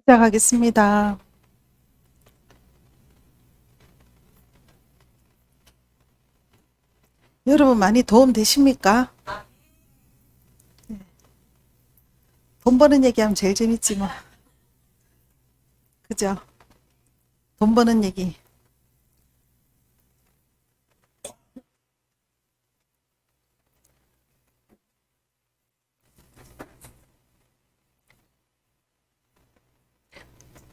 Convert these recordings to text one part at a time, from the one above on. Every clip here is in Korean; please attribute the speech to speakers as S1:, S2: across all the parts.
S1: 시작하겠습니다. 여러분 많이 도움 되십니까? 돈 버는 얘기하면 제일 재밌지 뭐. 그죠? 돈 버는 얘기.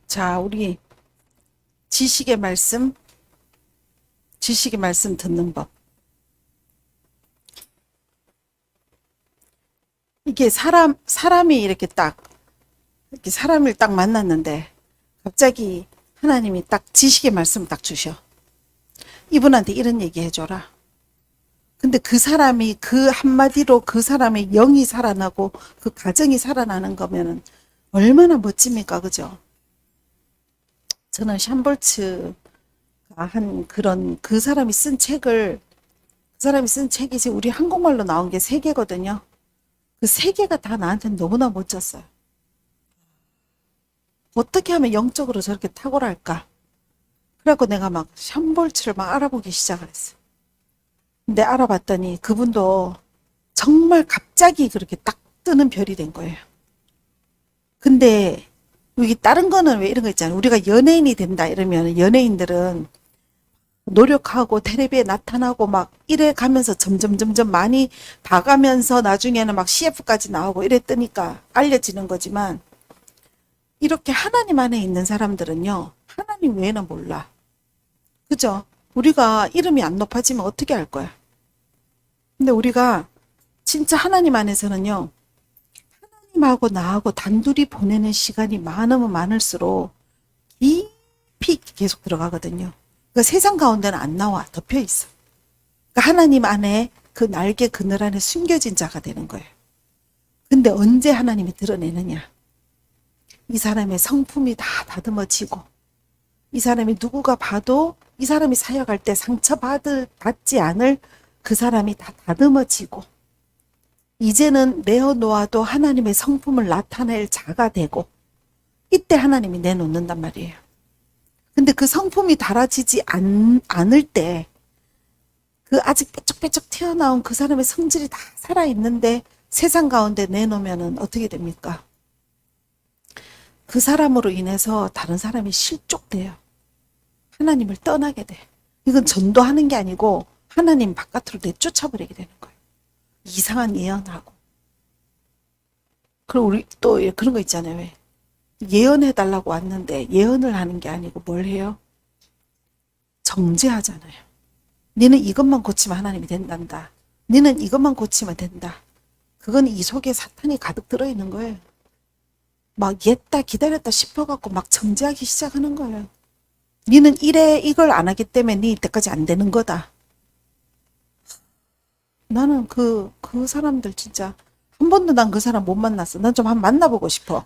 S1: 자, 우리 지식의 말씀, 지식의 말씀 듣는 법. 이게 사람이 이렇게 사람을 딱 만났는데 갑자기 하나님이 딱 지식의 말씀을 딱 주셔. 이분한테 이런 얘기 해줘라. 근데 그 사람이 그 한마디로 그 사람의 영이 살아나고 그 가정이 살아나는 거면은 얼마나 멋집니까? 그죠? 저는 샴볼츠가 한 그런 그 사람이 쓴 책이 지금 우리 한국말로 나온 게 세 개거든요. 그 세 개가 다 나한테는 너무나 멋졌어요. 어떻게 하면 영적으로 저렇게 탁월할까? 그래갖고 내가 막 샴볼츠를 막 알아보기 시작을 했어요. 근데 알아봤더니 그분도 정말 갑자기 그렇게 딱 뜨는 별이 된 거예요. 근데 여기 다른 거는 왜 이런 거 있잖아요. 우리가 연예인이 된다 이러면 연예인들은 노력하고 텔레비에 나타나고 막 이래 가면서 점점 많이 봐가면서 나중에는 막 CF까지 나오고 이래 뜨니까 알려지는 거지만 이렇게 하나님 안에 있는 사람들은요. 하나님 외에는 몰라. 그죠? 우리가 이름이 안 높아지면 어떻게 할 거야? 근데 우리가 진짜 하나님 안에서는요. 하나님하고 나하고 단둘이 보내는 시간이 많으면 많을수록 깊이 계속 들어가거든요. 그러니까 세상 가운데는 안 나와. 덮여 있어. 그러니까 하나님 안에 그 날개 그늘 안에 숨겨진 자가 되는 거예요. 근데 언제 하나님이 드러내느냐? 이 사람의 성품이 다 다듬어지고 이 사람이 누구가 봐도 이 사람이 사역할 때 받지 않을 그 사람이 다 다듬어지고 이제는 내어놓아도 하나님의 성품을 나타낼 자가 되고 이때 하나님이 내놓는단 말이에요. 근데 그 성품이 달아지지 않을 때 그 아직 뾰족뾰족 튀어나온 그 사람의 성질이 다 살아있는데 세상 가운데 내놓으면 어떻게 됩니까? 그 사람으로 인해서 다른 사람이 실족돼요. 하나님을 떠나게 돼. 이건 전도하는 게 아니고 하나님 바깥으로 내쫓아버리게 되는 거예요. 이상한 예언하고. 그리고 우리 또 그런 거 있잖아요. 왜? 예언해달라고 왔는데 예언을 하는 게 아니고 뭘 해요? 정죄하잖아요. 너는 이것만 고치면 하나님이 된단다. 너는 이것만 고치면 된다. 그건 이 속에 사탄이 가득 들어있는 거예요. 막 옛다 기다렸다 싶어갖고 막 정죄하기 시작하는 거예요. 너는 이걸 안 하기 때문에 네 이때까지 안 되는 거다. 나는 그 사람들 진짜 한 번도 난 그 사람 못 만났어. 난 좀 한번 만나보고 싶어.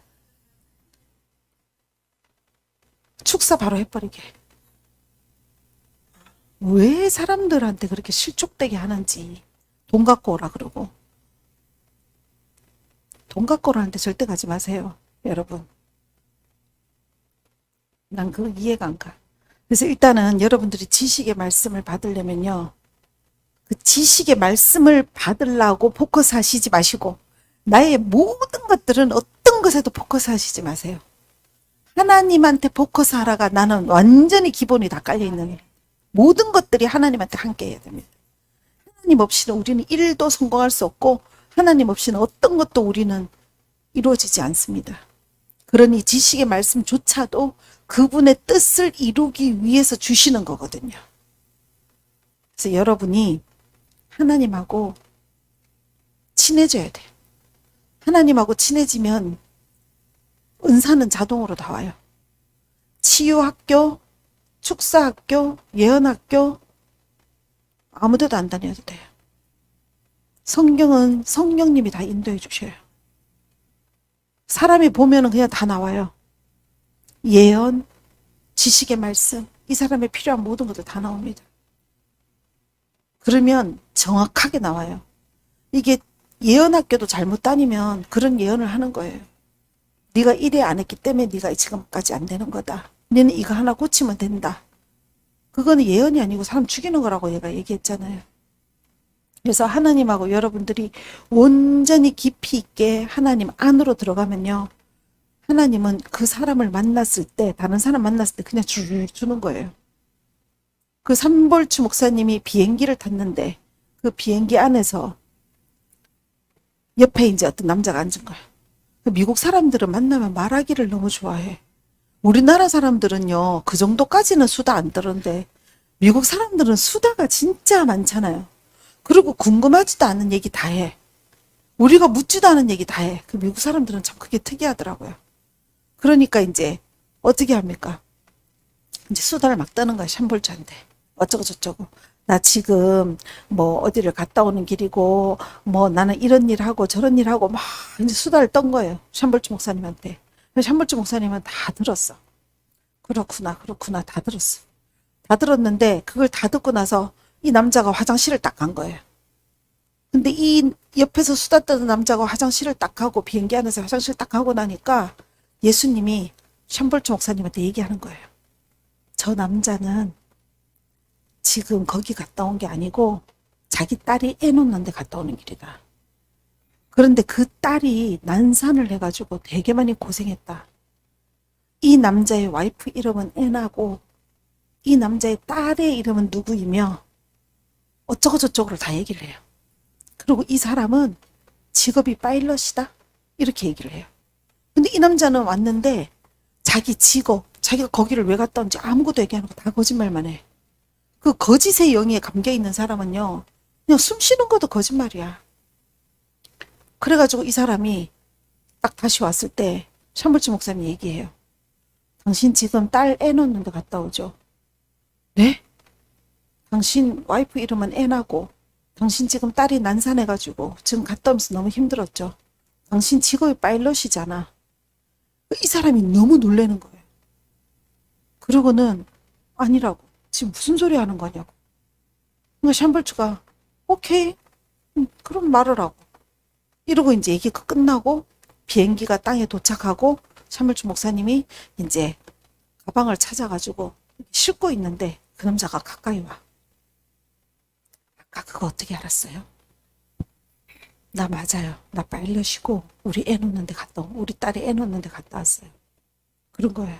S1: 축사 바로 해버리게. 왜 사람들한테 그렇게 실족되게 하는지. 돈 갖고 오라 그러고. 돈 갖고 오라는데 절대 가지 마세요. 여러분. 난 그거 이해가 안 가. 그래서 일단은 여러분들이 지식의 말씀을 받으려면요. 그 지식의 말씀을 받으려고 포커스 하시지 마시고 나의 모든 것들은 어떤 것에도 포커스 하시지 마세요. 하나님한테 포커스 하라가 나는 완전히 기본이 다 깔려있는 모든 것들이 하나님한테 함께 해야 됩니다. 하나님 없이는 우리는 일도 성공할 수 없고 하나님 없이는 어떤 것도 우리는 이루어지지 않습니다. 그러니 지식의 말씀조차도 그분의 뜻을 이루기 위해서 주시는 거거든요. 그래서 여러분이 하나님하고 친해져야 돼요. 하나님하고 친해지면 은사는 자동으로 다 와요. 치유학교, 축사학교, 예언학교 아무 데도 안 다녀도 돼요. 성경은 성령님이 다 인도해 주셔요. 사람이 보면은 그냥 다 나와요. 예언, 지식의 말씀, 이 사람에 필요한 모든 것들 다 나옵니다. 그러면 정확하게 나와요. 이게 예언학교도 잘못 다니면 그런 예언을 하는 거예요. 네가 이래 안 했기 때문에 네가 지금까지 안 되는 거다. 너는 이거 하나 고치면 된다. 그거는 예언이 아니고 사람 죽이는 거라고 얘가 얘기했잖아요. 그래서 하나님하고 여러분들이 온전히 깊이 있게 하나님 안으로 들어가면요. 하나님은 그 사람을 만났을 때, 다른 사람 만났을 때 그냥 주는 거예요. 그 삼볼추 목사님이 비행기를 탔는데 그 비행기 안에서 옆에 이제 어떤 남자가 앉은 거야. 미국 사람들은 만나면 말하기를 너무 좋아해. 우리나라 사람들은요, 그 정도까지는 수다 안 떨는데 미국 사람들은 수다가 진짜 많잖아요. 그리고 궁금하지도 않은 얘기 다 해. 우리가 묻지도 않은 얘기 다 해. 그 미국 사람들은 참 그게 특이하더라고요. 그러니까 이제 어떻게 합니까? 이제 수다를 막 떠는 거야, 샴볼주한테. 어쩌고 저쩌고. 나 지금 뭐 어디를 갔다 오는 길이고 뭐 나는 이런 일 하고 저런 일 하고 막 이제 수다를 떤 거예요. 샴볼주 목사님한테. 샴볼주 목사님은 다 들었어. 그렇구나, 그렇구나, 다 들었어. 다 들었는데 그걸 다 듣고 나서 이 남자가 화장실을 딱 간 거예요. 근데 이 옆에서 수다 떠는 남자가 화장실을 딱 가고 비행기 안에서 화장실 딱 가고 나니까 예수님이 샴볼츠 목사님한테 얘기하는 거예요. 저 남자는 지금 거기 갔다 온 게 아니고 자기 딸이 애 놓는 데 갔다 오는 길이다. 그런데 그 딸이 난산을 해가지고 되게 많이 고생했다. 이 남자의 와이프 이름은 애나고 이 남자의 딸의 이름은 누구이며 어쩌고 저쩌고를 다 얘기를 해요. 그리고 이 사람은 직업이 파일럿이다. 이렇게 얘기를 해요. 근데 이 남자는 왔는데 자기 직업, 자기가 거기를 왜 갔다 온지 아무것도 얘기 안 하고 다 거짓말만 해. 그 거짓의 영에 감겨 있는 사람은요. 그냥 숨 쉬는 것도 거짓말이야. 그래가지고 이 사람이 딱 다시 왔을 때 샴볼츠 목사님이 얘기해요. 당신 지금 딸 애 놓는데 갔다 오죠? 네? 당신 와이프 이름은 애나고 당신 지금 딸이 난산해가지고 지금 갔다 오면서 너무 힘들었죠? 당신 직업이 파일럿이잖아. 이 사람이 너무 놀라는 거예요. 그러고는 아니라고. 지금 무슨 소리 하는 거냐고. 그러니까 샴볼츠가 오케이 그럼 말을 하고 이러고 이제 얘기가 끝나고 비행기가 땅에 도착하고 샴볼츠 목사님이 이제 가방을 찾아가지고 싣고 있는데 그 남자가 가까이 와. 아까 그거 어떻게 알았어요? 나 맞아요. 나 파일럿이고 우리 애 놓는데 우리 딸이 애 놓는데 갔다 왔어요. 그런 거예요.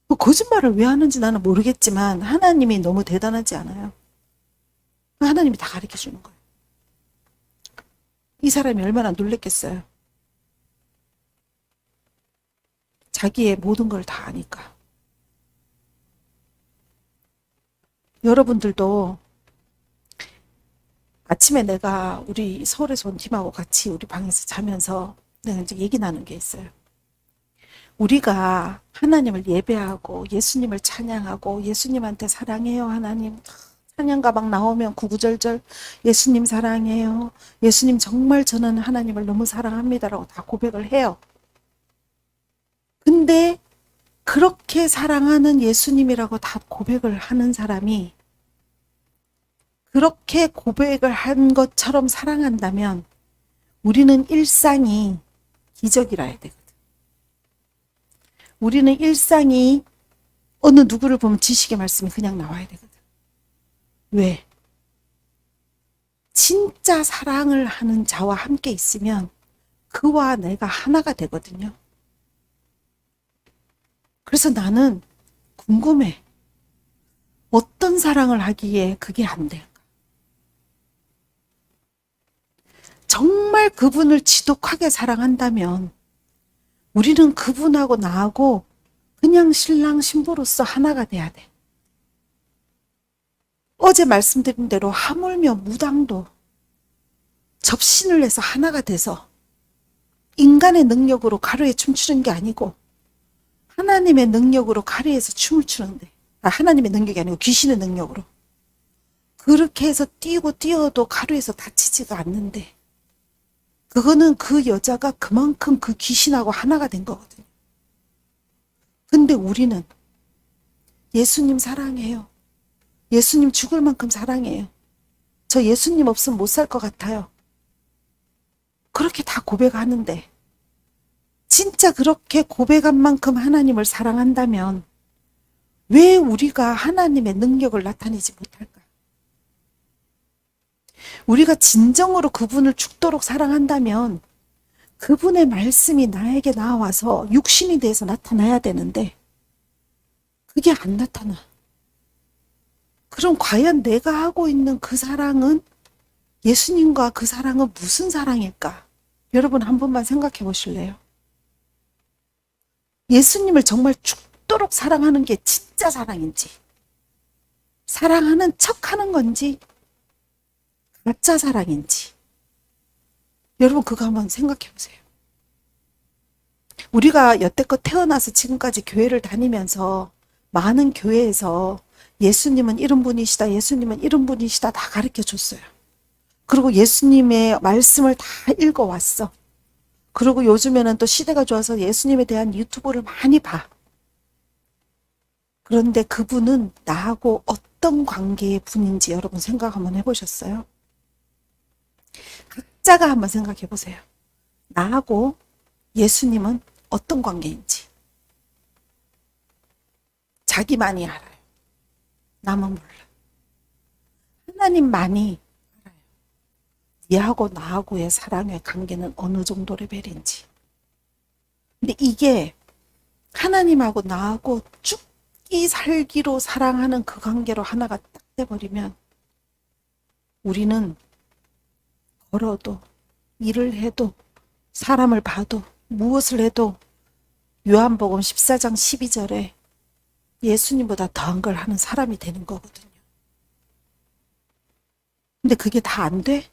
S1: 그 거짓말을 왜 하는지 나는 모르겠지만 하나님이 너무 대단하지 않아요? 하나님이 다 가르쳐 주는 거예요. 이 사람이 얼마나 놀랬겠어요. 자기의 모든 걸 다 아니까. 여러분들도 아침에 내가 우리 서울에서 온 팀하고 같이 우리 방에서 자면서 내가 이제 얘기 나눈 게 있어요. 우리가 하나님을 예배하고 예수님을 찬양하고 예수님한테 사랑해요 하나님 찬양가 막 나오면 구구절절 예수님 사랑해요. 예수님 정말 저는 하나님을 너무 사랑합니다라고 다 고백을 해요. 근데 그렇게 사랑하는 예수님이라고 다 고백을 하는 사람이 그렇게 고백을 한 것처럼 사랑한다면 우리는 일상이 기적이라 해야 되거든. 우리는 일상이 어느 누구를 보면 지식의 말씀이 그냥 나와야 되거든. 왜? 진짜 사랑을 하는 자와 함께 있으면 그와 내가 하나가 되거든요. 그래서 나는 궁금해. 어떤 사랑을 하기에 그게 안 될까? 정말 그분을 지독하게 사랑한다면 우리는 그분하고 나하고 그냥 신랑 신부로서 하나가 돼야 돼. 어제 말씀드린 대로 하물며 무당도 접신을 해서 하나가 돼서 인간의 능력으로 가루에 춤추는 게 아니고 하나님의 능력으로 가루에서 춤을 추는데 하나님의 능력이 아니고 귀신의 능력으로 그렇게 해서 뛰어도 가루에서 다치지가 않는데 그거는 그 여자가 그만큼 그 귀신하고 하나가 된 거거든요. 근데 우리는 예수님 사랑해요. 예수님 죽을 만큼 사랑해요. 저 예수님 없으면 못 살 것 같아요. 그렇게 다 고백하는데 진짜 그렇게 고백한 만큼 하나님을 사랑한다면 왜 우리가 하나님의 능력을 나타내지 못할까? 우리가 진정으로 그분을 죽도록 사랑한다면 그분의 말씀이 나에게 나와서 육신이 돼서 나타나야 되는데 그게 안 나타나. 그럼 과연 내가 하고 있는 그 사랑은, 예수님과 그 사랑은 무슨 사랑일까? 여러분 한 번만 생각해 보실래요? 예수님을 정말 죽도록 사랑하는 게 진짜 사랑인지, 사랑하는 척 하는 건지, 가짜 사랑인지. 여러분 그거 한번 생각해 보세요. 우리가 여태껏 태어나서 지금까지 교회를 다니면서 많은 교회에서 예수님은 이런 분이시다, 예수님은 이런 분이시다 다 가르쳐 줬어요. 그리고 예수님의 말씀을 다 읽어왔어. 그리고 요즘에는 또 시대가 좋아서 예수님에 대한 유튜브를 많이 봐. 그런데 그분은 나하고 어떤 관계의 분인지 여러분 생각 한번 해보셨어요? 각자가 한번 생각해 보세요. 나하고 예수님은 어떤 관계인지. 자기만이 알아요. 남은 몰라. 하나님만이 알아요. 얘하고 나하고의 사랑의 관계는 어느 정도 레벨인지. 근데 이게 하나님하고 나하고 죽기 살기로 사랑하는 그 관계로 하나가 딱 돼버리면 우리는 걸어도, 일을 해도, 사람을 봐도, 무엇을 해도 요한복음 14장 12절에 예수님보다 더한 걸 하는 사람이 되는 거거든요. 근데 그게 다 안 돼?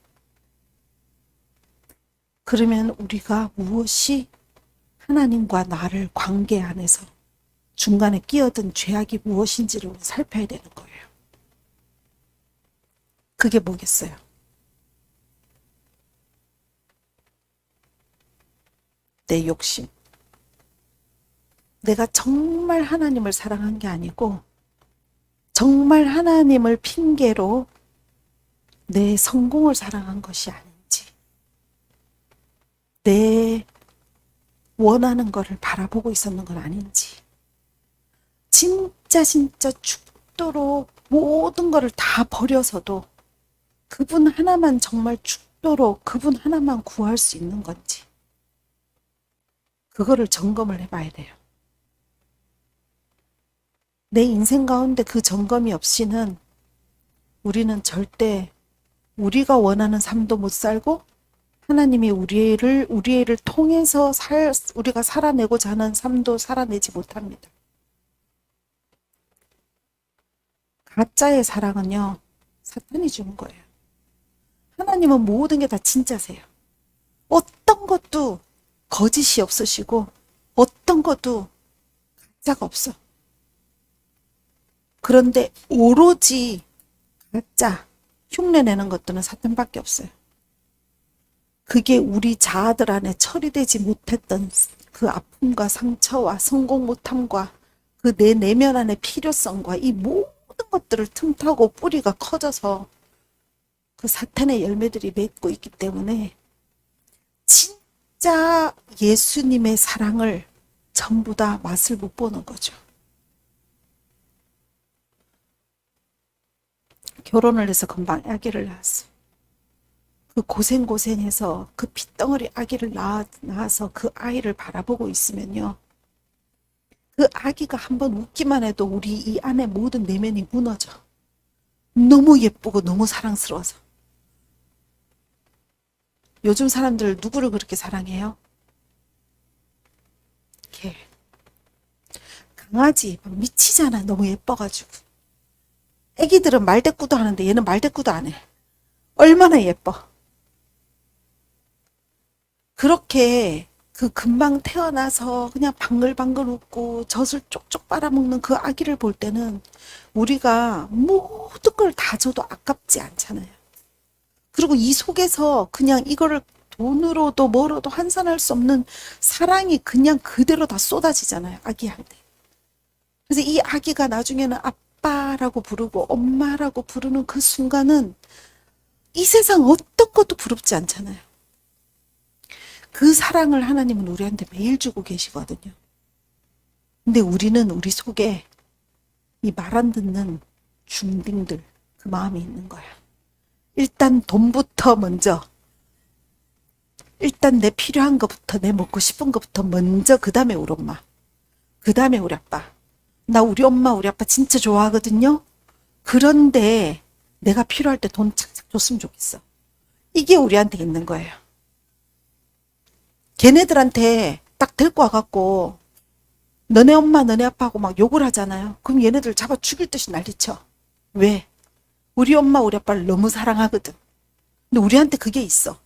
S1: 그러면 우리가 무엇이 하나님과 나를 관계 안에서 중간에 끼어든 죄악이 무엇인지를 살펴야 되는 거예요. 그게 뭐겠어요? 내 욕심. 내가 정말 하나님을 사랑한 게 아니고 정말 하나님을 핑계로 내 성공을 사랑한 것이 아닌지, 내 원하는 것을 바라보고 있었는 건 아닌지, 진짜 죽도록 모든 것을 다 버려서도 그분 하나만 정말 죽도록 그분 하나만 구할 수 있는 건지, 그거를 점검을 해봐야 돼요. 내 인생 가운데 그 점검이 없이는 우리는 절대 우리가 원하는 삶도 못 살고 하나님이 우리를 통해서 우리가 살아내고자 하는 삶도 살아내지 못합니다. 가짜의 사랑은요, 사탄이 주는 거예요. 하나님은 모든 게 다 진짜세요. 어떤 것도 거짓이 없으시고 어떤 것도 가짜가 없어. 그런데 오로지 가짜, 흉내내는 것들은 사탄밖에 없어요. 그게 우리 자아들 안에 처리되지 못했던 그 아픔과 상처와 성공 못함과 그 내 내면 안의 필요성과 이 모든 것들을 틈타고 뿌리가 커져서 그 사탄의 열매들이 맺고 있기 때문에 진짜 예수님의 사랑을 전부 다 맛을 못 보는 거죠. 결혼을 해서 금방 아기를 낳았어. 그 고생해서 그 핏덩어리 아기를 낳아서 그 아이를 바라보고 있으면요, 그 아기가 한번 웃기만 해도 우리 이 안에 모든 내면이 무너져. 너무 예쁘고 너무 사랑스러워서. 요즘 사람들 누구를 그렇게 사랑해요? 개. 강아지 미치잖아. 너무 예뻐가지고. 애기들은 말대꾸도 하는데 얘는 말대꾸도 안 해. 얼마나 예뻐. 그렇게 그 금방 태어나서 그냥 방글방글 웃고 젖을 쪽쪽 빨아먹는 그 아기를 볼 때는 우리가 모든 걸 다 줘도 아깝지 않잖아요. 그리고 이 속에서 그냥 이거를 돈으로도 뭐로도 환산할 수 없는 사랑이 그냥 그대로 다 쏟아지잖아요. 아기한테. 그래서 이 아기가 나중에는 아빠라고 부르고 엄마라고 부르는 그 순간은 이 세상 어떤 것도 부럽지 않잖아요. 그 사랑을 하나님은 우리한테 매일 주고 계시거든요. 근데 우리는 우리 속에 이 말 안 듣는 중딩들 그 마음이 있는 거야. 일단 돈부터 먼저, 일단 내 필요한 것부터, 내 먹고 싶은 것부터 먼저, 그 다음에 우리 엄마, 그 다음에 우리 아빠. 나 우리 엄마 우리 아빠 진짜 좋아하거든요. 그런데 내가 필요할 때 돈 착착 줬으면 좋겠어. 이게 우리한테 있는 거예요. 걔네들한테 딱 데리고 와갖고 너네 엄마 너네 아빠하고 막 욕을 하잖아요. 그럼 얘네들 잡아 죽일 듯이 난리쳐. 왜? 우리 엄마 우리 아빠를 너무 사랑하거든. 근데 우리한테 그게 있어.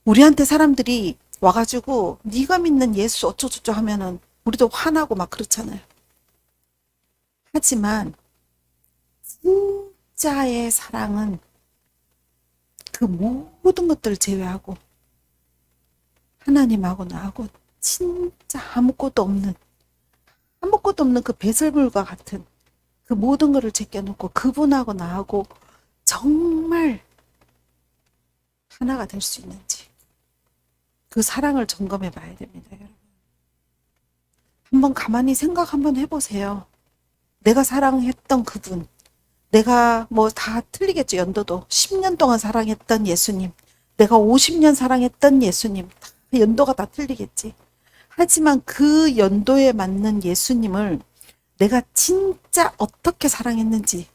S1: 우리한테 사람들이 와가지고 네가 믿는 예수 어쩌고저쩌고 하면은 우리도 화나고 막 그렇잖아요. 하지만 진짜의 사랑은 그 모든 것들을 제외하고 하나님하고 나하고 진짜 아무것도 없는 그 배설물과 같은 그 모든 것을 제껴놓고 그분하고 나하고 정말 하나가 될 수 있는지 그 사랑을 점검해 봐야 됩니다, 여러분. 한번 가만히 생각 한번 해보세요. 내가 사랑했던 그분, 내가 뭐 다 틀리겠죠, 연도도. 10년 동안 사랑했던 예수님, 내가 50년 사랑했던 예수님, 다 연도가 다 틀리겠지. 하지만 그 연도에 맞는 예수님을 내가 진짜 어떻게 사랑했는지,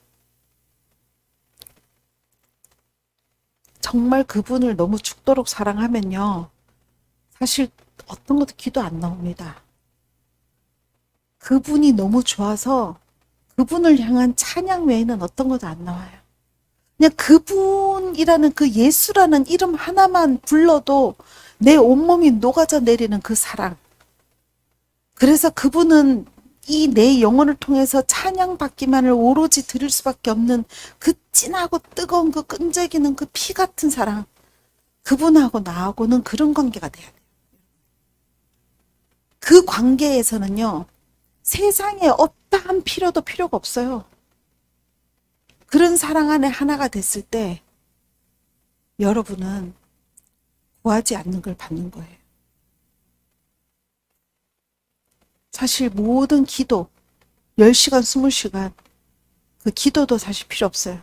S1: 정말 그분을 너무 죽도록 사랑하면요, 사실 어떤 것도 기도 안 나옵니다. 그분이 너무 좋아서 그분을 향한 찬양 외에는 어떤 것도 안 나와요. 그냥 그분이라는 그 예수라는 이름 하나만 불러도 내 온몸이 녹아져 내리는 그 사랑. 그래서 그분은 이 내 영혼을 통해서 찬양받기만을 오로지 드릴 수밖에 없는 그 진하고 뜨거운 그 끈적이는 그 피 같은 사랑. 그분하고 나하고는 그런 관계가 돼야 돼요. 그 관계에서는요, 세상에 어떠한 필요도 필요가 없어요. 그런 사랑 안에 하나가 됐을 때 여러분은 구하지 않는 걸 받는 거예요. 사실 모든 기도 10시간 20시간 그 기도도 사실 필요 없어요.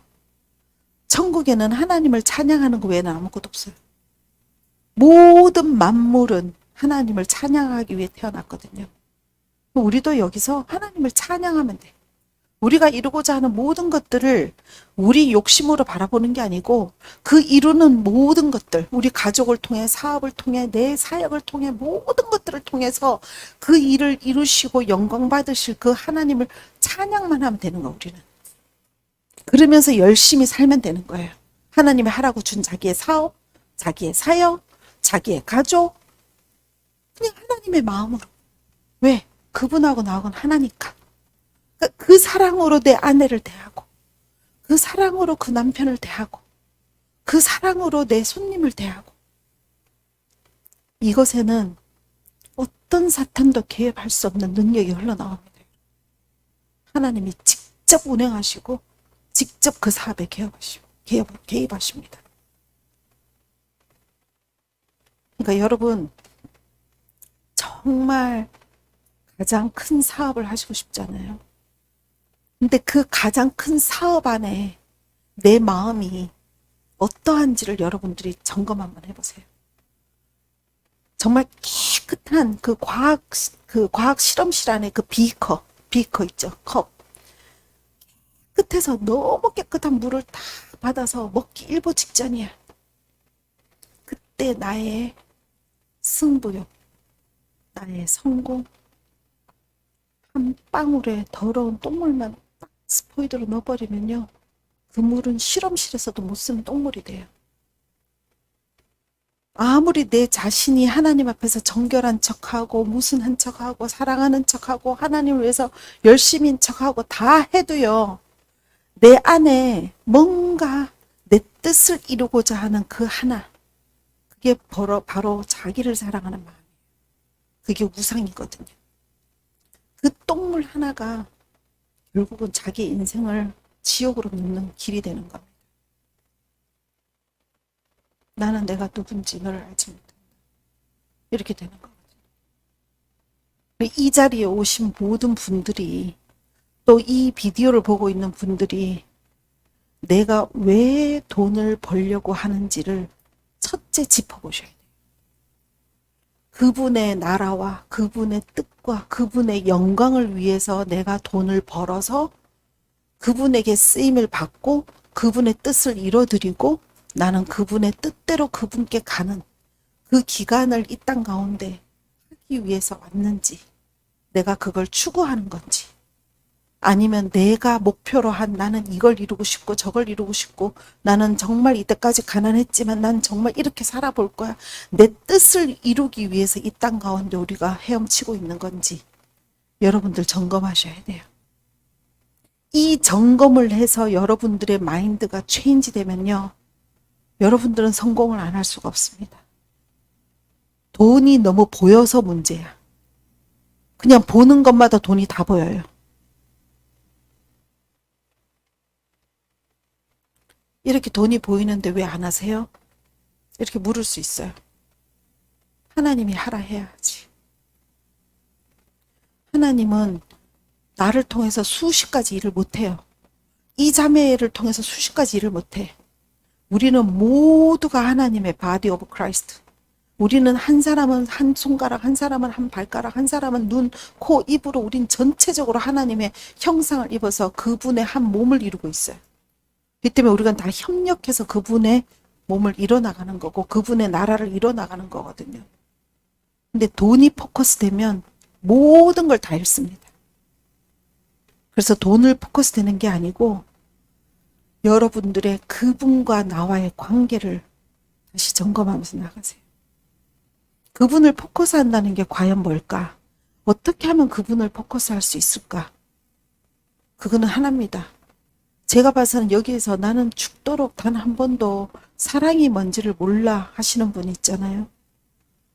S1: 천국에는 하나님을 찬양하는 거 외에는 아무것도 없어요. 모든 만물은 하나님을 찬양하기 위해 태어났거든요. 우리도 여기서 하나님을 찬양하면 돼. 우리가 이루고자 하는 모든 것들을 우리 욕심으로 바라보는 게 아니고 그 이루는 모든 것들, 우리 가족을 통해, 사업을 통해, 내 사역을 통해, 모든 것들을 통해서 그 일을 이루시고 영광 받으실 그 하나님을 찬양만 하면 되는 거야, 우리는. 그러면서 열심히 살면 되는 거예요. 하나님이 하라고 준 자기의 사업, 자기의 사역, 자기의 가족, 그냥 하나님의 마음으로. 왜? 그분하고 나하고는 하나니까. 그 사랑으로 내 아내를 대하고, 그 사랑으로 그 남편을 대하고, 그 사랑으로 내 손님을 대하고, 이것에는 어떤 사탄도 개입할 수 없는 능력이 흘러나옵니다. 하나님이 직접 운행하시고 직접 그 사업에 개입하십니다. 그러니까 여러분, 정말 가장 큰 사업을 하시고 싶잖아요. 근데 그 가장 큰 사업 안에 내 마음이 어떠한지를 여러분들이 점검 한번 해보세요. 정말 깨끗한 그 과학 실험실 안에 그 비커 있죠. 컵. 끝에서 너무 깨끗한 물을 다 받아서 먹기 일보 직전이야. 그때 나의 승부욕, 나의 성공, 한 방울의 더러운 똥물만 딱 스포이드로 넣어버리면요, 그 물은 실험실에서도 못 쓰는 똥물이 돼요. 아무리 내 자신이 하나님 앞에서 정결한 척하고 무슨 한 척하고 사랑하는 척하고 하나님을 위해서 열심인 척하고 다 해도요, 내 안에 뭔가 내 뜻을 이루고자 하는 그 하나, 그게 바로 자기를 사랑하는 마음이에요. 그게 우상이거든요. 그 똥물 하나가 결국은 자기 인생을 지옥으로 넣는 길이 되는 겁니다. 나는 내가 누군지 너를 알지 못한다. 이렇게 되는 거거든요. 이 자리에 오신 모든 분들이 또 이 비디오를 보고 있는 분들이 내가 왜 돈을 벌려고 하는지를 첫째 짚어보셔야 돼요. 그분의 나라와 그분의 뜻과 그분의 영광을 위해서 내가 돈을 벌어서 그분에게 쓰임을 받고 그분의 뜻을 이뤄드리고 나는 그분의 뜻대로 그분께 가는 그 기간을 이 땅 가운데 하기 위해서 왔는지, 내가 그걸 추구하는 건지, 아니면 내가 목표로 한 나는 이걸 이루고 싶고 저걸 이루고 싶고 나는 정말 이때까지 가난했지만 난 정말 이렇게 살아볼 거야. 내 뜻을 이루기 위해서 이 땅 가운데 우리가 헤엄치고 있는 건지 여러분들 점검하셔야 돼요. 이 점검을 해서 여러분들의 마인드가 체인지 되면요. 여러분들은 성공을 안 할 수가 없습니다. 돈이 너무 보여서 문제야. 그냥 보는 것마다 돈이 다 보여요. 이렇게 돈이 보이는데 왜 안 하세요? 이렇게 물을 수 있어요. 하나님이 하라 해야지. 하나님은 나를 통해서 수십 가지 일을 못해요. 이 자매를 통해서 수십 가지 일을 못해. 우리는 모두가 하나님의 바디 오브 크라이스트. 우리는 한 사람은 한 손가락, 한 사람은 한 발가락, 한 사람은 눈, 코, 입으로 우린 전체적으로 하나님의 형상을 입어서 그분의 한 몸을 이루고 있어요. 그 때문에 우리가 다 협력해서 그분의 몸을 이뤄나가는 거고 그분의 나라를 이뤄나가는 거거든요. 근데 돈이 포커스 되면 모든 걸 다 잃습니다. 그래서 돈을 포커스 되는 게 아니고 여러분들의 그분과 나와의 관계를 다시 점검하면서 나가세요. 그분을 포커스 한다는 게 과연 뭘까? 어떻게 하면 그분을 포커스 할 수 있을까? 그거는 하나입니다. 제가 봐서는 여기에서 나는 죽도록 단 한 번도 사랑이 뭔지를 몰라 하시는 분 있잖아요.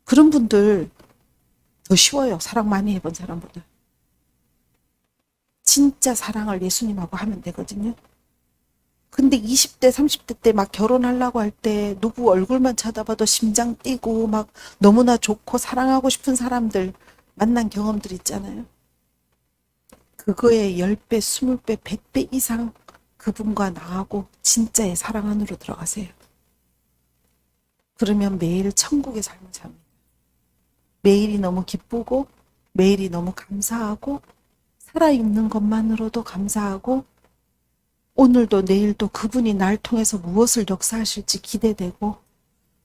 S1: 그런 분들 더 쉬워요. 사랑 많이 해본 사람보다. 진짜 사랑을 예수님하고 하면 되거든요. 근데 20대, 30대 때 막 결혼하려고 할 때 누구 얼굴만 쳐다봐도 심장 뛰고 막 너무나 좋고 사랑하고 싶은 사람들 만난 경험들 있잖아요. 그거에 10배, 20배, 100배 이상 그분과 나하고 진짜의 사랑 안으로 들어가세요. 그러면 매일 천국의 삶을 삽니다. 매일이 너무 기쁘고 매일이 너무 감사하고 살아있는 것만으로도 감사하고 오늘도 내일도 그분이 날 통해서 무엇을 역사하실지 기대되고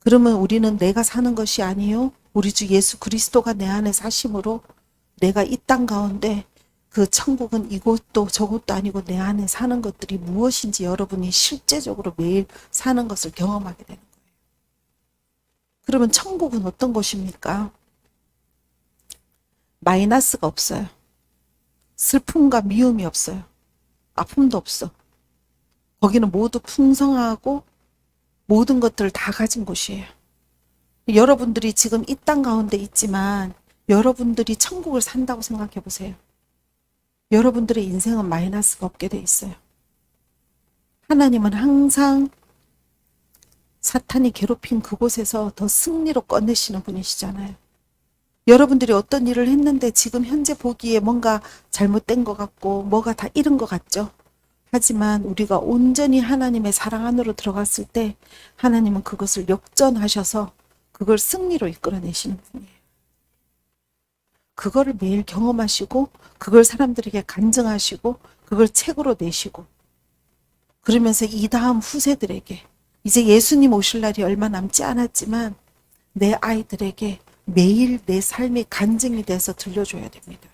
S1: 그러면 우리는 내가 사는 것이 아니요 우리 주 예수 그리스도가 내 안에 사심으로 내가 이 땅 가운데 그 천국은 이곳도 저곳도 아니고 내 안에 사는 것들이 무엇인지 여러분이 실제적으로 매일 사는 것을 경험하게 되는 거예요. 그러면 천국은 어떤 곳입니까? 마이너스가 없어요. 슬픔과 미움이 없어요. 아픔도 없어. 거기는 모두 풍성하고 모든 것들을 다 가진 곳이에요. 여러분들이 지금 이 땅 가운데 있지만 여러분들이 천국을 산다고 생각해 보세요. 여러분들의 인생은 마이너스가 없게 돼 있어요. 하나님은 항상 사탄이 괴롭힌 그곳에서 더 승리로 꺼내시는 분이시잖아요. 여러분들이 어떤 일을 했는데 지금 현재 보기에 뭔가 잘못된 것 같고 뭐가 다 잃은 것 같죠. 하지만 우리가 온전히 하나님의 사랑 안으로 들어갔을 때 하나님은 그것을 역전하셔서 그걸 승리로 이끌어내시는 분이에요. 그거를 매일 경험하시고 그걸 사람들에게 간증하시고 그걸 책으로 내시고 그러면서 이 다음 후세들에게 이제 예수님 오실 날이 얼마 남지 않았지만 내 아이들에게 매일 내 삶이 간증이 돼서 들려줘야 됩니다.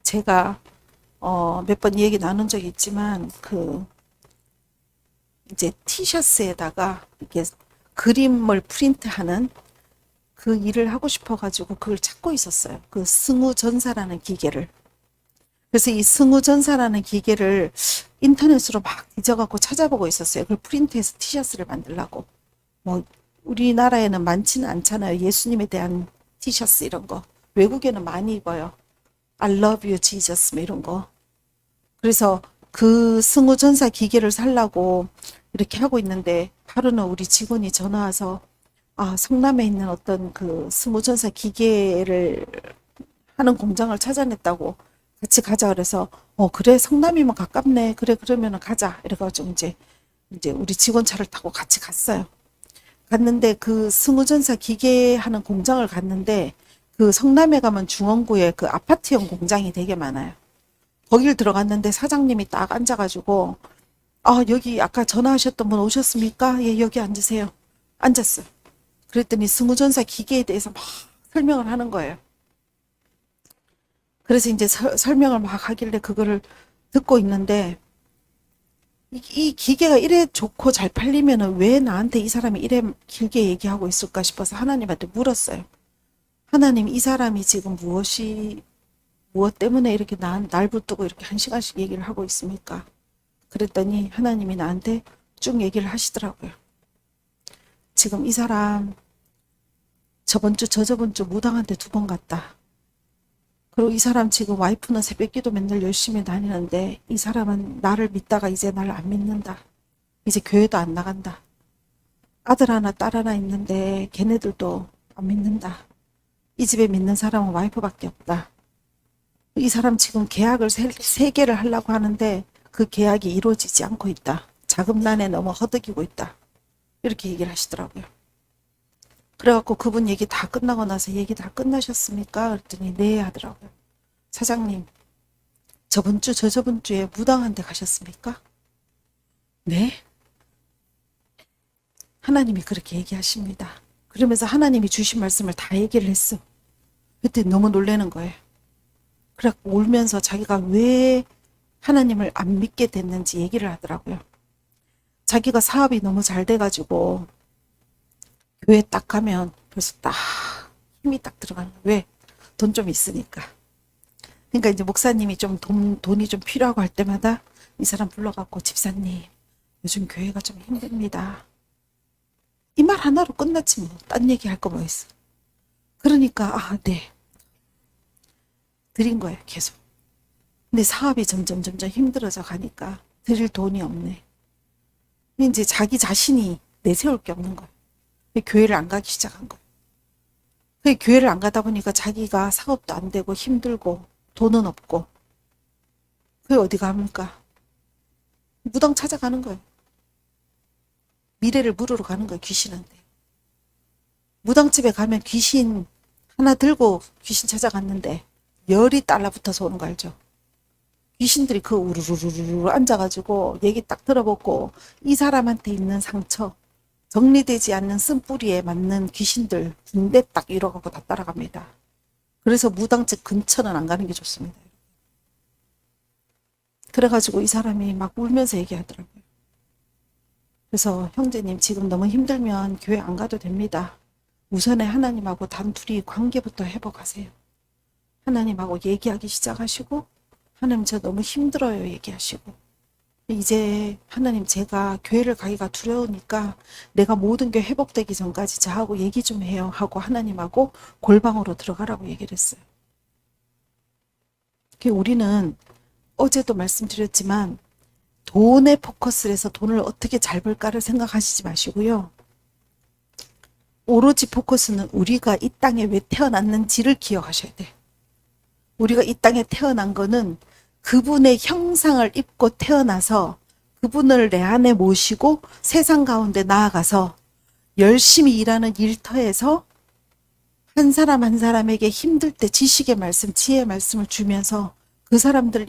S1: 제가 몇 번 얘기 나눈 적이 있지만 이제 티셔츠에다가 이렇게 그림을 프린트하는 그 일을 하고 싶어가지고 그걸 찾고 있었어요. 그 승우전사라는 기계를. 그래서 이 승우전사라는 기계를 인터넷으로 막 뒤져갖고 찾아보고 있었어요. 그걸 프린트해서 티셔츠를 만들려고. 뭐 우리나라에는 많지는 않잖아요. 예수님에 대한 티셔츠 이런 거. 외국에는 많이 입어요. I love you Jesus 뭐 이런 거. 그래서 그 승우전사 기계를 살라고 이렇게 하고 있는데 하루는 우리 직원이 전화 와서 성남에 있는 어떤 그 승우전사 기계를 하는 공장을 찾아냈다고 같이 가자 그래서 그래 성남이면 가깝네 그래 그러면은 가자 이래가지고 이제 우리 직원 차를 타고 같이 갔어요. 갔는데 그 승우전사 기계 하는 공장을 갔는데 그 성남에 가면 중원구에 그 아파트형 공장이 되게 많아요. 거길 들어갔는데 사장님이 딱 앉아가지고 여기 아까 전화하셨던 분 오셨습니까? 예, 여기 앉으세요. 앉았어요. 그랬더니 승우전사 기계에 대해서 막 설명을 하는 거예요. 그래서 이제 설명을 막 하길래 그거를 듣고 있는데 이 기계가 이래 좋고 잘 팔리면은 왜 나한테 이 사람이 이래 길게 얘기하고 있을까 싶어서 하나님한테 물었어요. 하나님, 이 사람이 지금 무엇 때문에 이렇게 날 붙들고 이렇게 1시간씩 얘기를 하고 있습니까? 그랬더니 하나님이 나한테 쭉 얘기를 하시더라고요. 지금 이 사람 저번 주, 저저번 주 무당한테 2번 갔다. 그리고 이 사람 지금 와이프는 새벽기도 맨날 열심히 다니는데 이 사람은 나를 믿다가 이제 나를 안 믿는다. 이제 교회도 안 나간다. 아들 하나 딸 하나 있는데 걔네들도 안 믿는다. 이 집에 믿는 사람은 와이프밖에 없다. 이 사람 지금 계약을 3개를 하려고 하는데 그 계약이 이루어지지 않고 있다. 자금난에 너무 허덕이고 있다. 이렇게 얘기를 하시더라고요. 그래갖고 그분 얘기 다 끝나고 나서 얘기 다 끝나셨습니까? 그랬더니 네 하더라고요. 사장님, 저번 주, 저저번 주에 무당한테 가셨습니까? 네? 하나님이 그렇게 얘기하십니다. 그러면서 하나님이 주신 말씀을 다 얘기를 했어. 그때 너무 놀라는 거예요. 그래갖고 울면서 자기가 왜 하나님을 안 믿게 됐는지 얘기를 하더라고요. 자기가 사업이 너무 잘 돼가지고 교회 딱 가면 벌써 딱 힘이 딱 들어가는 거예요. 왜? 돈 좀 있으니까. 그러니까 이제 목사님이 좀 돈이 좀 필요하고 할 때마다 이 사람 불러갖고 집사님 요즘 교회가 좀 힘듭니다. 이 말 하나로 끝났지 뭐. 딴 얘기 할 거 뭐 있어. 그러니까 네. 드린 거예요 계속. 근데 사업이 점점 힘들어져 가니까 드릴 돈이 없네. 이제 자기 자신이 내세울 게 없는 거예요. 교회를 안 가기 시작한 거예요. 교회를 안 가다 보니까 자기가 사업도 안 되고 힘들고 돈은 없고 그게 어디 갑니까? 무당 찾아가는 거예요. 미래를 물으러 가는 거예요. 귀신한테. 무당집에 가면 귀신 하나 들고 귀신 찾아갔는데 열이 달라붙어서 오는 거 알죠? 귀신들이 그 우르르르르 앉아가지고 얘기 딱 들어보고 이 사람한테 있는 상처 정리되지 않는 쓴뿌리에 맞는 귀신들 군대 딱 이뤄갖고 다 따라갑니다. 그래서 무당집 근처는 안 가는 게 좋습니다. 그래가지고 이 사람이 막 울면서 얘기하더라고요. 그래서 형제님 지금 너무 힘들면 교회 안 가도 됩니다. 우선에 하나님하고 단둘이 관계부터 회복하세요. 하나님하고 얘기하기 시작하시고 하나님 저 너무 힘들어요 얘기하시고 이제 하나님 제가 교회를 가기가 두려우니까 내가 모든 게 회복되기 전까지 저하고 얘기 좀 해요 하고 하나님하고 골방으로 들어가라고 얘기를 했어요. 우리는 어제도 말씀드렸지만 돈에 포커스를 해서 돈을 어떻게 잘 벌까를 생각하시지 마시고요. 오로지 포커스는 우리가 이 땅에 왜 태어났는지를 기억하셔야 돼. 우리가 이 땅에 태어난 거는 그분의 형상을 입고 태어나서 그분을 내 안에 모시고 세상 가운데 나아가서 열심히 일하는 일터에서 한 사람 한 사람에게 힘들 때 지식의 말씀, 지혜의 말씀을 주면서 그 사람들을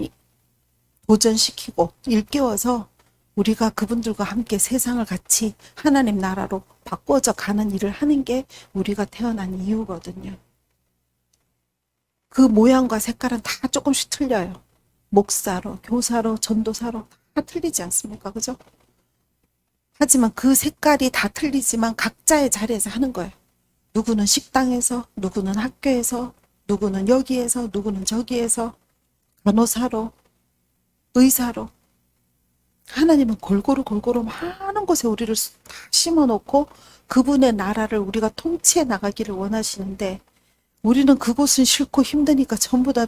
S1: 도전시키고 일깨워서 우리가 그분들과 함께 세상을 같이 하나님 나라로 바꿔져 가는 일을 하는 게 우리가 태어난 이유거든요. 그 모양과 색깔은 다 조금씩 틀려요. 목사로, 교사로, 전도사로 다 틀리지 않습니까? 그죠? 하지만 그 색깔이 다 틀리지만 각자의 자리에서 하는 거예요. 누구는 식당에서, 누구는 학교에서, 누구는 여기에서, 누구는 저기에서, 간호사로, 의사로. 하나님은 골고루 많은 곳에 우리를 다 심어놓고 그분의 나라를 우리가 통치해 나가기를 원하시는데 우리는 그곳은 싫고 힘드니까 전부 다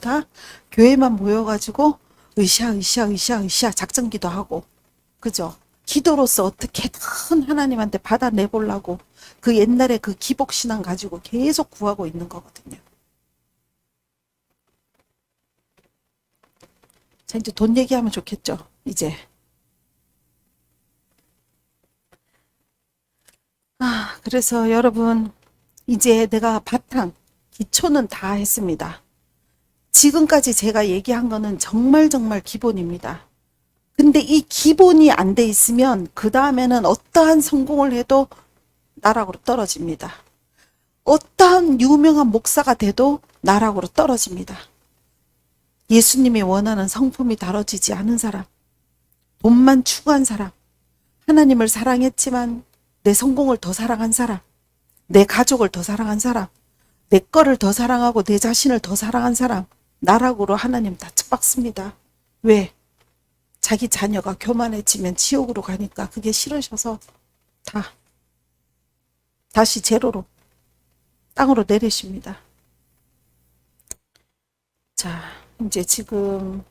S1: 교회만 모여가지고 으쌰 작전기도 하고, 그죠? 기도로서 어떻게든 하나님한테 받아내보려고 그 옛날에 그 기복신앙 가지고 계속 구하고 있는 거거든요. 자, 이제 돈 얘기하면 좋겠죠, 이제. 그래서 여러분, 이제 내가 바탕, 기초는 다 했습니다. 지금까지 제가 얘기한 거는 정말 기본입니다. 근데 이 기본이 안 돼 있으면 그 다음에는 어떠한 성공을 해도 나락으로 떨어집니다. 어떠한 유명한 목사가 돼도 나락으로 떨어집니다. 예수님이 원하는 성품이 다뤄지지 않은 사람, 돈만 추구한 사람, 하나님을 사랑했지만 내 성공을 더 사랑한 사람, 내 가족을 더 사랑한 사람, 내 거를 더 사랑하고 내 자신을 더 사랑한 사람, 나락으로 하나님 다 척박습니다. 왜? 자기 자녀가 교만해지면 지옥으로 가니까 그게 싫으셔서 다시 제로로 땅으로 내리십니다. 자, 이제 지금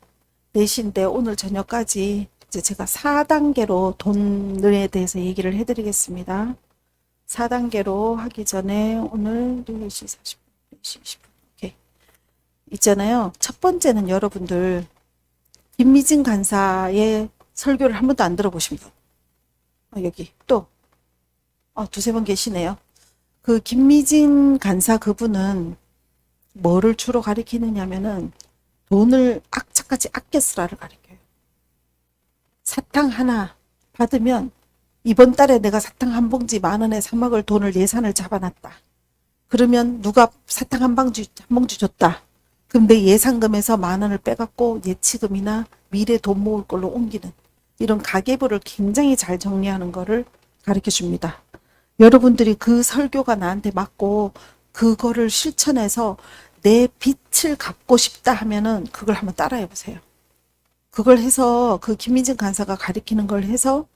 S1: 4시인데 오늘 저녁까지 이제 제가 4단계로 돈에 대해서 얘기를 해드리겠습니다. 4단계로 하기 전에 오늘 4시 40분, 4시 20분. 오케이. 있잖아요. 첫 번째는 여러분들 김미진 간사의 설교를 한 번도 안 들어보십니다. 여기 또 두세 번 계시네요. 그 김미진 간사 그분은 뭐를 주로 가리키느냐면은 돈을 악착같이 아껴 쓰라를 가리켜요. 사탕 하나 받으면 이번 달에 내가 사탕 한 봉지 10,000원에 사 먹을 돈을 예산을 잡아놨다. 그러면 누가 사탕 한 봉지 줬다. 그럼 내 예상금에서 10,000원을 빼갖고 예치금이나 미래 돈 모을 걸로 옮기는 이런 가계부를 굉장히 잘 정리하는 거를 가르쳐 줍니다. 여러분들이 그 설교가 나한테 맞고 그거를 실천해서 내 빚을 갚고 싶다 하면은 그걸 한번 따라해 보세요. 그걸 해서 그 김민진 간사가 가리키는 걸 해서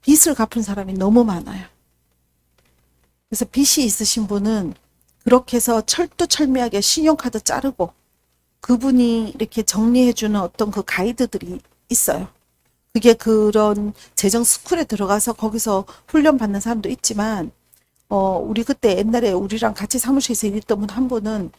S1: 빚을 갚은 사람이 너무 많아요. 그래서 빚이 있으신 분은 그렇게 해서 철두철미하게 신용카드 자르고 그분이 이렇게 정리해주는 어떤 그 가이드들이 있어요. 그게 그런 재정 스쿨에 들어가서 거기서 훈련 받는 사람도 있지만, 우리 그때 옛날에 우리랑 같이 사무실에서 일했던 분 한 분은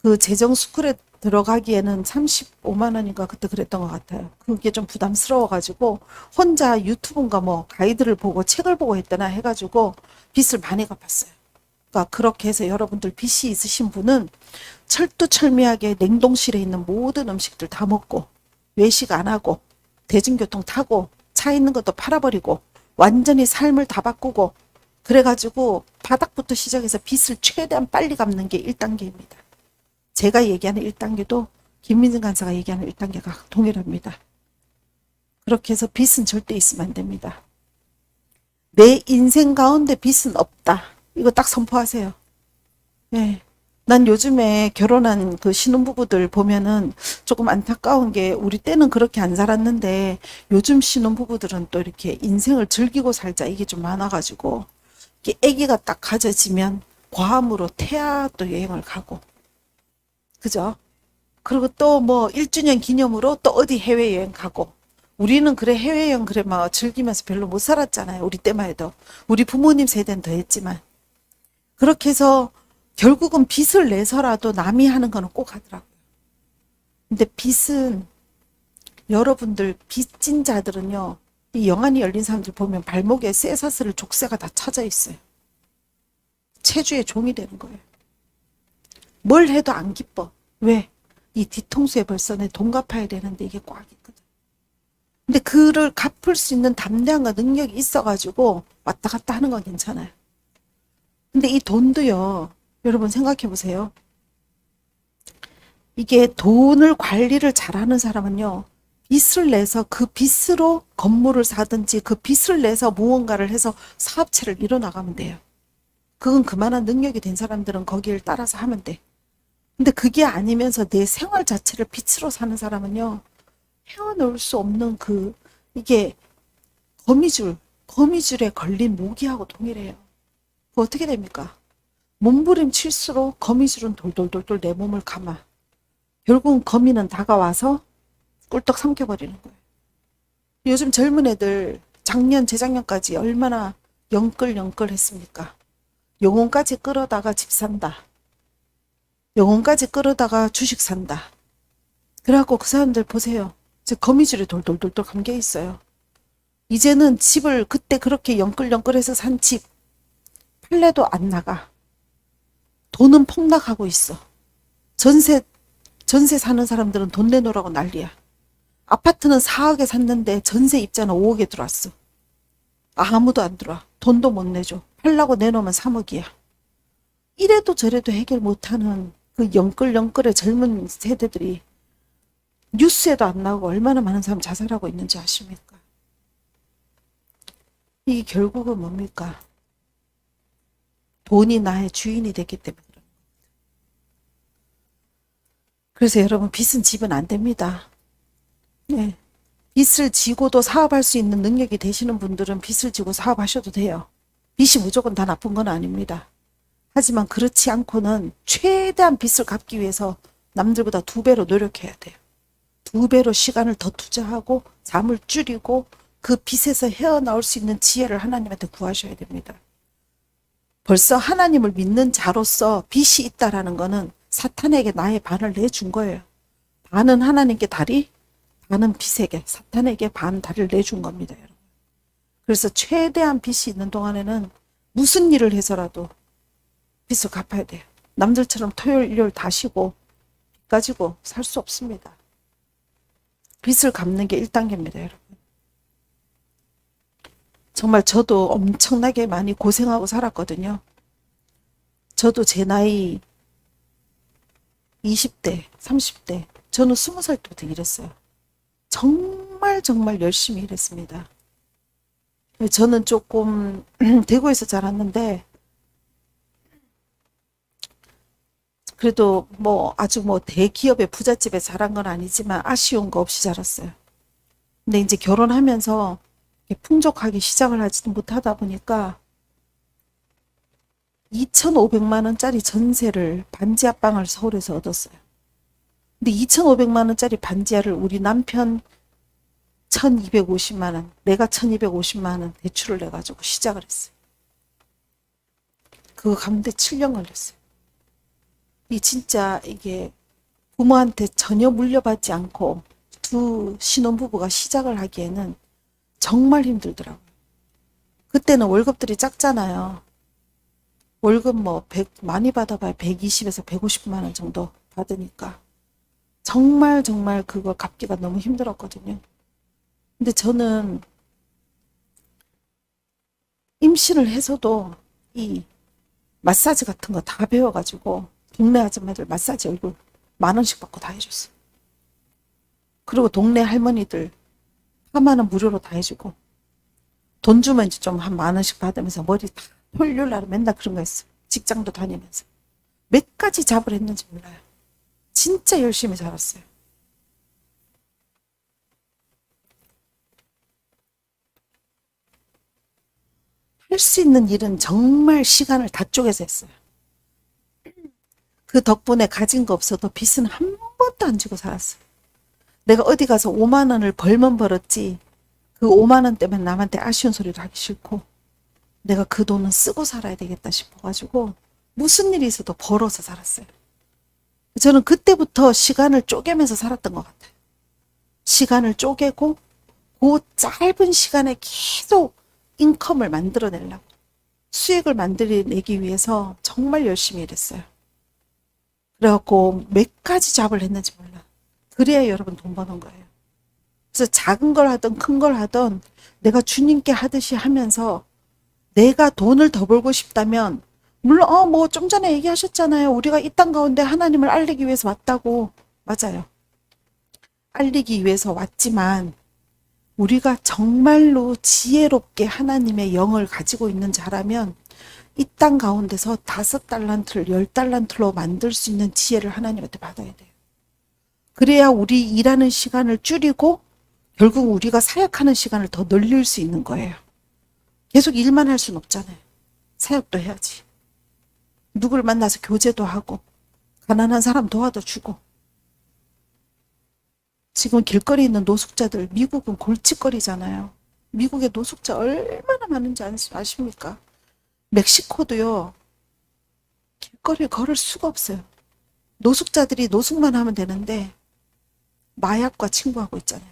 S1: 그 재정 스쿨에 들어가기에는 35만 원인가 그때 그랬던 것 같아요. 그게 좀 부담스러워가지고 혼자 유튜브인가 뭐 가이드를 보고 책을 보고 했더나 해가지고 빚을 많이 갚았어요. 그러니까 그렇게 해서 여러분들 빚이 있으신 분은 철두철미하게 냉동실에 있는 모든 음식들 다 먹고 외식 안 하고 대중교통 타고 차 있는 것도 팔아버리고 완전히 삶을 다 바꾸고 그래가지고 바닥부터 시작해서 빚을 최대한 빨리 갚는 게 1단계입니다. 제가 얘기하는 1단계도 김민진 간사가 얘기하는 1단계가 동일합니다. 그렇게 해서 빚은 절대 있으면 안 됩니다. 내 인생 가운데 빚은 없다. 이거 딱 선포하세요. 네. 난 요즘에 결혼한 그 신혼부부들 보면은 조금 안타까운 게 우리 때는 그렇게 안 살았는데 요즘 신혼부부들은 또 이렇게 인생을 즐기고 살자 이게 좀 많아가지고 이렇게 아기가 딱 가져지면 괌으로 태아 또 여행을 가고 그죠? 그리고 또 뭐 1주년 기념으로 또 어디 해외여행 가고 우리는 그래 해외여행 그래 막 즐기면서 별로 못 살았잖아요. 우리 때만 해도 우리 부모님 세대는 더 했지만 그렇게 해서 결국은 빚을 내서라도 남이 하는 거는 꼭 하더라고요. 근데 빚은 여러분들 빚진 자들은요. 이 영안이 열린 사람들 보면 발목에 쇠사슬 족쇄가 다 쳐져 있어요. 체주의 종이 되는 거예요. 뭘 해도 안 기뻐. 왜? 이 뒤통수에 벌써 내 돈 갚아야 되는데 이게 꽉 있거든. 근데 그를 갚을 수 있는 담대함과 능력이 있어가지고 왔다 갔다 하는 건 괜찮아요. 근데 이 돈도요. 여러분 생각해 보세요. 이게 돈을 관리를 잘하는 사람은요. 빚을 내서 그 빚으로 건물을 사든지 그 빚을 내서 무언가를 해서 사업체를 이뤄나가면 돼요. 그건 그만한 능력이 된 사람들은 거기를 따라서 하면 돼. 근데 그게 아니면서 내 생활 자체를 빚으로 사는 사람은요. 헤어놓을 수 없는 이게 거미줄에 걸린 모기하고 동일해요. 그 어떻게 됩니까? 몸부림칠수록 거미줄은 돌돌돌돌 내 몸을 감아. 결국은 거미는 다가와서 꿀떡 삼켜버리는 거예요. 요즘 젊은 애들 작년, 재작년까지 얼마나 영끌영끌 했습니까? 영혼까지 끌어다가 집 산다. 영혼까지 끌어다가 주식 산다. 그래갖고 그 사람들 보세요. 이제 거미줄에 돌돌돌돌 감겨 있어요. 이제는 집을 그때 그렇게 영끌영끌해서 산 집 판례도 안 나가. 돈은 폭락하고 있어. 전세 사는 사람들은 돈 내놓으라고 난리야. 아파트는 4억에 샀는데 전세 입자는 5억에 들어왔어. 아무도 안 들어와. 돈도 못 내줘. 팔라고 내놓으면 3억이야. 이래도 저래도 해결 못하는 그 영끌영끌의 젊은 세대들이 뉴스에도 안 나오고 얼마나 많은 사람 자살하고 있는지 아십니까? 이게 결국은 뭡니까? 돈이 나의 주인이 됐기 때문에 그런 겁니다. 그래서 여러분 빚은 지면 안 됩니다. 네. 빚을 지고도 사업할 수 있는 능력이 되시는 분들은 빚을 지고 사업하셔도 돼요. 빚이 무조건 다 나쁜 건 아닙니다. 하지만 그렇지 않고는 최대한 빚을 갚기 위해서 남들보다 2배로 노력해야 돼요. 2배로 시간을 더 투자하고 잠을 줄이고 그 빚에서 헤어나올 수 있는 지혜를 하나님한테 구하셔야 됩니다. 벌써 하나님을 믿는 자로서 빚이 있다라는 거는 사탄에게 나의 반을 내준 거예요. 반은 하나님께 다리, 반은 빚에게, 사탄에게 반 다리를 내준 겁니다, 여러분. 그래서 최대한 빚이 있는 동안에는 무슨 일을 해서라도 빚을 갚아야 돼요. 남들처럼 토요일, 일요일 다 쉬고 빚 가지고 살 수 없습니다. 빚을 갚는 게 1단계입니다, 여러분. 정말 저도 엄청나게 많이 고생하고 살았거든요. 저도 제 나이 20대, 30대, 저는 20살 때부터 일했어요. 정말 열심히 일했습니다. 저는 조금 대구에서 자랐는데 그래도 뭐 아주 뭐 대기업의 부잣집에 자란 건 아니지만 아쉬운 거 없이 자랐어요. 근데 이제 결혼하면서 풍족하게 시작을 하지 못하다 보니까 2,500만 원짜리 전세를 반지하 방을 서울에서 얻었어요. 근데 2,500만 원짜리 반지하를 우리 남편 1,250만 원, 내가 1,250만 원 대출을 내가지고 시작을 했어요. 그거 갚는데 7년 걸렸어요. 이 진짜 이게 부모한테 전혀 물려받지 않고 두 신혼부부가 시작을 하기에는 정말 힘들더라고요. 그때는 월급들이 작잖아요. 월급 뭐 100, 많이 받아봐야 120에서 150만 원 정도 받으니까 정말 그거 갚기가 너무 힘들었거든요. 근데 저는 임신을 해서도 이 마사지 같은 거 다 배워가지고 동네 아줌마들 마사지 얼굴 10,000원씩 받고 다 해줬어요. 그리고 동네 할머니들 파마는 무료로 다 해주고 돈 주면 이제 좀 한 10,000원씩 받으면서 머리 다 털려라 맨날 그런 거 했어요. 직장도 다니면서 몇 가지 잡을 했는지 몰라요. 진짜 열심히 살았어요. 할 수 있는 일은 정말 시간을 다 쪼개서 했어요. 그 덕분에 가진 거 없어도 빚은 한 번도 안 지고 살았어요. 내가 어디 가서 5만 원을 벌면 벌었지 그 5만 원 때문에 남한테 아쉬운 소리를 하기 싫고 내가 그 돈은 쓰고 살아야 되겠다 싶어가지고 무슨 일이 있어도 벌어서 살았어요. 저는 그때부터 시간을 쪼개면서 살았던 것 같아요. 시간을 쪼개고 그 짧은 시간에 계속 인컴을 만들어내려고 수익을 만들어내기 위해서 정말 열심히 일했어요. 그래갖고 몇 가지 잡을 했는지 몰라. 그래야 여러분 돈 버는 거예요. 그래서 작은 걸 하든 큰 걸 하든 내가 주님께 하듯이 하면서 내가 돈을 더 벌고 싶다면 물론 뭐 좀 전에 얘기하셨잖아요. 우리가 이 땅 가운데 하나님을 알리기 위해서 왔다고. 맞아요. 알리기 위해서 왔지만 우리가 정말로 지혜롭게 하나님의 영을 가지고 있는 자라면 이 땅 가운데서 5달란트를 10달란트로 만들 수 있는 지혜를 하나님한테 받아야 돼요. 그래야 우리 일하는 시간을 줄이고 결국 우리가 사역하는 시간을 더 늘릴 수 있는 거예요. 계속 일만 할 수는 없잖아요. 사역도 해야지. 누구를 만나서 교제도 하고 가난한 사람 도와도 주고 지금 길거리에 있는 노숙자들, 미국은 골칫거리잖아요. 미국의 노숙자 얼마나 많은지 아십니까? 멕시코도요, 길거리를 걸을 수가 없어요. 노숙자들이 노숙만 하면 되는데, 마약과 친구하고 있잖아요.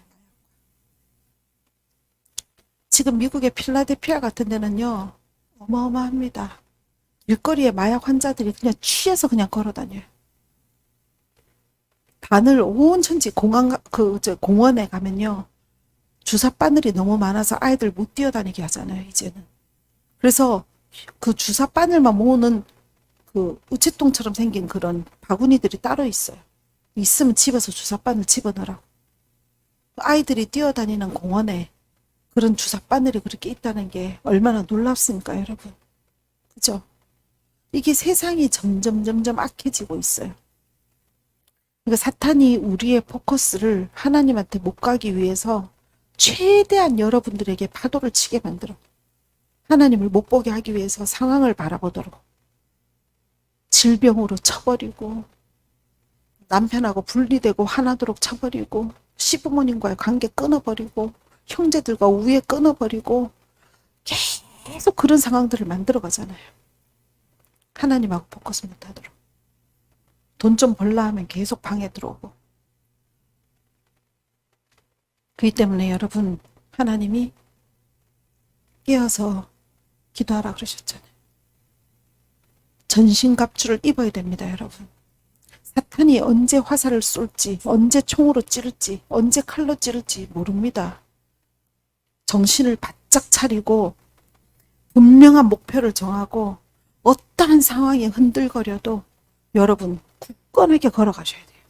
S1: 지금 미국의 필라델피아 같은 데는요, 어마어마합니다. 길거리에 마약 환자들이 그냥 취해서 그냥 걸어 다녀요. 바늘 온 천지 공원에 가면요. 주사 바늘이 너무 많아서 아이들 못 뛰어다니게 하잖아요, 이제는. 그래서 그 주사 바늘만 모으는 그 우체통처럼 생긴 그런 바구니들이 따로 있어요. 있으면 집에서 주사 바늘 집어넣으라고. 아이들이 뛰어다니는 공원에 그런 주사 바늘이 그렇게 있다는 게 얼마나 놀랍습니까, 여러분? 그죠? 이게 세상이 점점 악해지고 있어요. 그러니까 사탄이 우리의 포커스를 하나님한테 못 가기 위해서 최대한 여러분들에게 파도를 치게 만들어. 하나님을 못 보게 하기 위해서 상황을 바라보도록. 질병으로 쳐버리고, 남편하고 분리되고 하나도록 쳐버리고, 시부모님과의 관계 끊어버리고, 형제들과 우애 끊어버리고, 계속 그런 상황들을 만들어 가잖아요. 하나님하고 포커스 못 하도록. 돈 좀 벌라 하면 계속 방에 들어오고. 그렇기 때문에 여러분, 하나님이 깨어서 기도하라 그러셨잖아요. 전신갑주를 입어야 됩니다, 여러분. 사탄이 언제 화살을 쏠지, 언제 총으로 찌를지, 언제 칼로 찌를지 모릅니다. 정신을 바짝 차리고 분명한 목표를 정하고 어떠한 상황이 흔들거려도 여러분 굳건하게 걸어가셔야 돼요.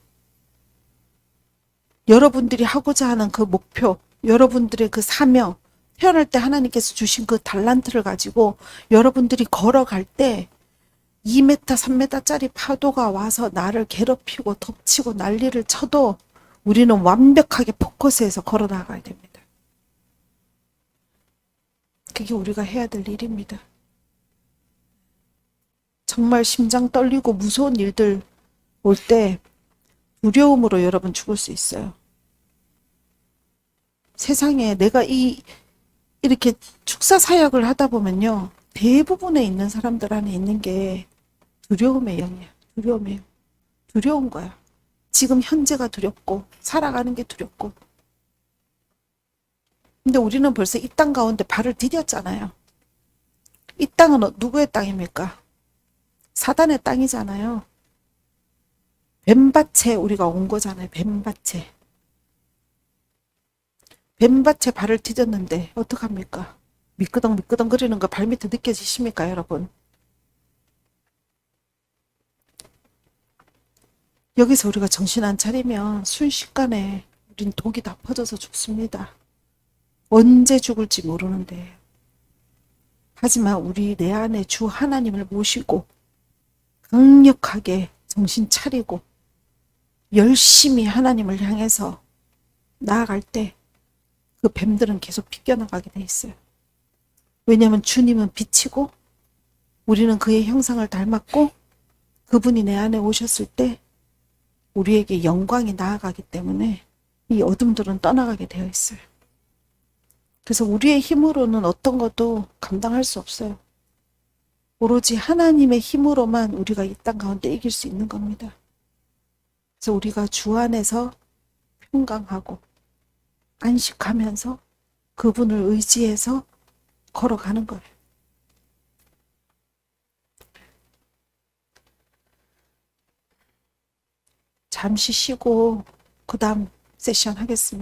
S1: 여러분들이 하고자 하는 그 목표, 여러분들의 그 사명, 태어날 때 하나님께서 주신 그 달란트를 가지고 여러분들이 걸어갈 때 2m, 3m짜리 파도가 와서 나를 괴롭히고 덮치고 난리를 쳐도 우리는 완벽하게 포커스해서 걸어 나가야 됩니다. 그게 우리가 해야 될 일입니다. 정말 심장 떨리고 무서운 일들 올 때 두려움으로 여러분 죽을 수 있어요. 세상에 내가 이렇게 축사 사역을 하다 보면요. 대부분에 있는 사람들 안에 있는 게 두려움의 영이야. 두려움의 영. 두려운 거야. 지금 현재가 두렵고 살아가는 게 두렵고. 근데 우리는 벌써 이 땅 가운데 발을 디뎠잖아요. 이 땅은 누구의 땅입니까? 사단의 땅이잖아요. 뱀밭에 우리가 온 거잖아요. 뱀밭에. 뱀밭에 발을 디뎠는데 어떡합니까? 미끄덩 거리는 거 발밑에 느껴지십니까, 여러분? 여기서 우리가 정신 안 차리면 순식간에 우린 독이 다 퍼져서 죽습니다. 언제 죽을지 모르는데. 하지만 우리 내 안에 주 하나님을 모시고 강력하게 정신 차리고 열심히 하나님을 향해서 나아갈 때 그 뱀들은 계속 비껴나가게 돼 있어요. 왜냐하면 주님은 빛이고 우리는 그의 형상을 닮았고 그분이 내 안에 오셨을 때 우리에게 영광이 나아가기 때문에 이 어둠들은 떠나가게 되어 있어요. 그래서 우리의 힘으로는 어떤 것도 감당할 수 없어요. 오로지 하나님의 힘으로만 우리가 이 땅 가운데 이길 수 있는 겁니다. 그래서 우리가 주 안에서 평강하고 안식하면서 그분을 의지해서 걸어가는 거예요. 잠시 쉬고 그 다음 세션 하겠습니다.